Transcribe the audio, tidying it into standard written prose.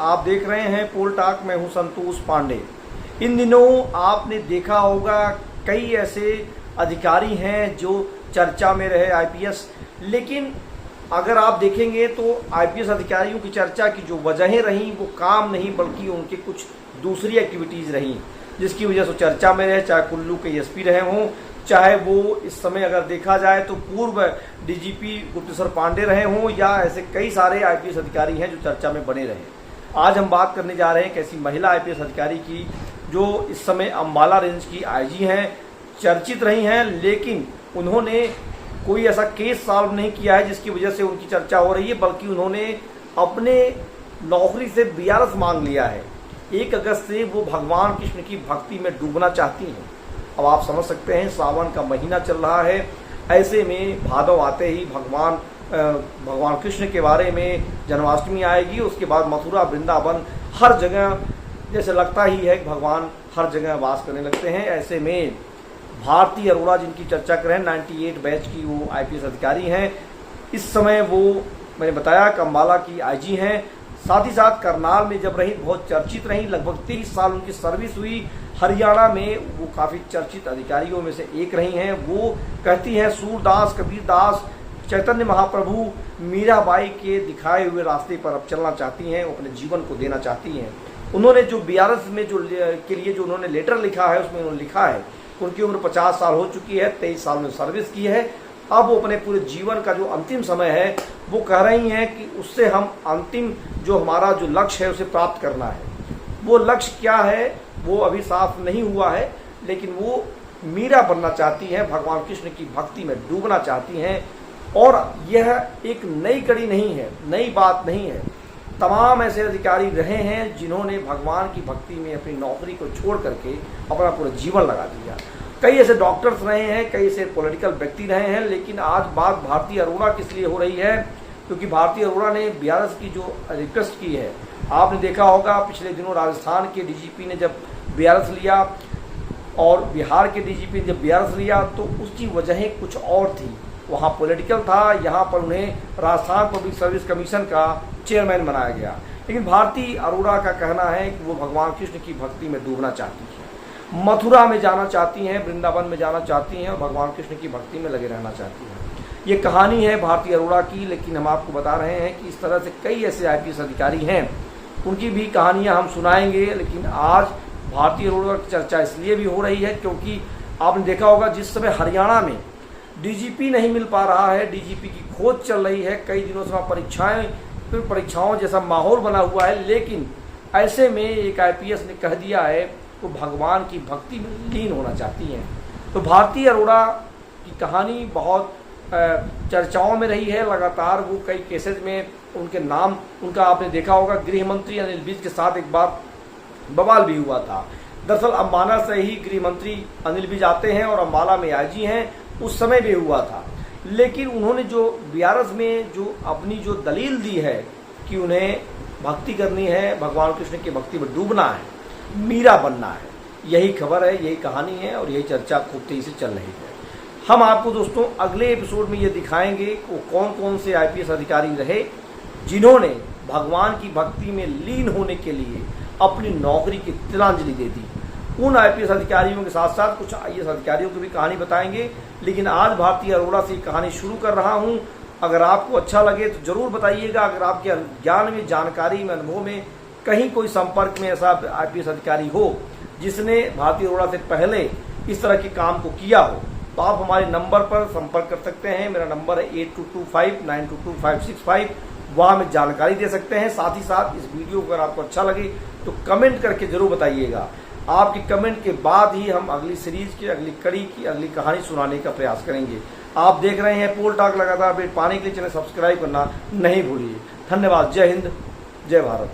आप देख रहे हैं पोल टॉक। मैं हूं संतोष पांडे। इन दिनों आपने देखा होगा कई ऐसे अधिकारी हैं जो चर्चा में रहे आईपीएस, लेकिन अगर आप देखेंगे तो आईपीएस अधिकारियों की चर्चा की जो वजहें रहीं वो काम नहीं बल्कि उनके कुछ दूसरी एक्टिविटीज़ रहीं जिसकी वजह से चर्चा में रहे। चाहे कुल्लू के एसपी रहे हों, चाहे वो इस समय अगर देखा जाए तो पूर्व डीजीपी गुप्तेश्वर पांडे रहे हों, या ऐसे कई सारे आईपीएस अधिकारी हैं जो चर्चा में बने रहे। आज हम बात करने जा रहे हैं एक ऐसी महिला आईपीएस अधिकारी की जो इस समय अम्बाला रेंज की आईजी हैं, चर्चित रही हैं, लेकिन उन्होंने कोई ऐसा केस सॉल्व नहीं किया है जिसकी वजह से उनकी चर्चा हो रही है, बल्कि उन्होंने अपने नौकरी से बीआरएस मांग लिया है। 1 अगस्त से वो भगवान कृष्ण की भक्ति में डूबना चाहती हैं। अब आप समझ सकते हैं सावन का महीना चल रहा है, ऐसे में भादव आते ही भगवान कृष्ण के बारे में जन्माष्टमी आएगी, उसके बाद मथुरा वृंदावन हर जगह जैसे लगता ही है कि भगवान हर जगह वास करने लगते हैं। ऐसे में भारती अरोड़ा जिनकी चर्चा करें 98 बैच की वो आईपीएस अधिकारी हैं, इस समय वो मैंने बताया कि अम्बाला की आईजी हैं। साथ ही साथ करनाल में जब रही बहुत चर्चित रही, लगभग 23 साल उनकी सर्विस हुई। हरियाणा में वो काफ़ी चर्चित अधिकारियों में से एक रही हैं। वो कहती हैं सूरदास, कबीरदास, चैतन्य महाप्रभु, मीराबाई के दिखाए हुए रास्ते पर अब चलना चाहती हैं, अपने जीवन को देना चाहती हैं। उन्होंने जो बीआरएस में के लिए जो उन्होंने लेटर लिखा है उसमें उन्होंने लिखा है उनकी उम्र 50 साल हो चुकी है, 23 साल में सर्विस की है। अब वो अपने पूरे जीवन का जो अंतिम समय है वो कह रही हैं कि उससे हम अंतिम जो हमारा जो लक्ष्य है उसे प्राप्त करना है। वो लक्ष्य क्या है वो अभी साफ नहीं हुआ है, लेकिन वो मीरा बनना चाहती हैं, भगवान कृष्ण की भक्ति में डूबना चाहती हैं। और यह एक नई कड़ी नहीं है, नई बात नहीं है। तमाम ऐसे अधिकारी रहे हैं जिन्होंने भगवान की भक्ति में अपनी नौकरी को छोड़ करके अपना पूरा जीवन लगा दिया। कई ऐसे डॉक्टर्स रहे हैं, कई ऐसे पॉलिटिकल व्यक्ति रहे हैं, लेकिन आज बात भारती अरोड़ा किस लिए हो रही है, क्योंकि भारती अरोड़ा ने बीआरएस की जो रिक्वेस्ट की है, आपने देखा होगा पिछले दिनों राजस्थान के डीजीपी ने जब बीआरएस लिया और बिहार के डीजीपी ने जब बीआरएस लिया तो उसकी वजहें कुछ और थी। वहाँ पॉलिटिकल था, यहाँ पर उन्हें राजस्थान पब्लिक सर्विस कमीशन का चेयरमैन बनाया गया। लेकिन भारती अरोड़ा का कहना है कि वो भगवान कृष्ण की भक्ति में डूबना चाहती है, मथुरा में जाना चाहती हैं, वृंदावन में जाना चाहती हैं और भगवान कृष्ण की भक्ति में लगे रहना चाहती हैं। ये कहानी है भारती अरोड़ा की, लेकिन हम आपको बता रहे हैं कि इस तरह से कई ऐसे आईपीएस अधिकारी हैं, उनकी भी कहानियाँ हम सुनाएंगे। लेकिन आज भारती अरोड़ा की चर्चा इसलिए भी हो रही है क्योंकि आपने देखा होगा जिस समय हरियाणा में डीजीपी नहीं मिल पा रहा है, डीजीपी की खोज चल रही है, कई दिनों से परीक्षाओं जैसा माहौल बना हुआ है, लेकिन ऐसे में एक आईपीएस ने कह दिया है वो भगवान की भक्ति में लीन होना चाहती हैं। तो भारती अरोड़ा की कहानी बहुत चर्चाओं में रही है। लगातार वो कई केसेज में उनके नाम, उनका आपने देखा होगा गृह मंत्री अनिल विज के साथ एक बार बवाल भी हुआ था। दरअसल अम्बाला से ही गृह मंत्री अनिल विज आते हैं और अम्बाला में आईजी हैं, उस समय भी हुआ था। लेकिन उन्होंने जो बीआरएस में जो अपनी जो दलील दी है कि उन्हें भक्ति करनी है, भगवान कृष्ण की भक्ति में डूबना है, मीरा बनना है, यही खबर है, यही कहानी है और यही चर्चा खूब तेजी से चल रही है। हम आपको दोस्तों अगले एपिसोड में ये दिखाएंगे कि वो कौन कौन से आईपीएस अधिकारी रहे जिन्होंने भगवान की भक्ति में लीन होने के लिए अपनी नौकरी की तिलांजलि दे दी। उन आईपीएस अधिकारियों के साथ साथ कुछ आईएएस अधिकारियों की भी कहानी बताएंगे। लेकिन आज भारती अरोड़ा से कहानी शुरू कर रहा हूं। अगर आपको अच्छा लगे तो जरूर बताइएगा। अगर आपके ज्ञान में, जानकारी में, अनुभव में कहीं कोई संपर्क में ऐसा आईपीएस अधिकारी हो जिसने भारती अरोड़ा से पहले इस तरह के काम को किया हो, तो आप हमारे नंबर पर संपर्क कर सकते हैं। मेरा नंबर है 8225922565। वहाँ में जानकारी दे सकते हैं। साथ ही साथ इस वीडियो को अगर आपको अच्छा लगे तो कमेंट करके जरूर बताइएगा। आपके कमेंट के बाद ही हम अगली सीरीज की, अगली कड़ी की, अगली कहानी सुनाने का प्रयास करेंगे। आप देख रहे हैं पोल टॉक, लगातार अपडेट पाने के लिए चैनल सब्सक्राइब करना नहीं भूलिए। धन्यवाद। जय हिंद, जय भारत।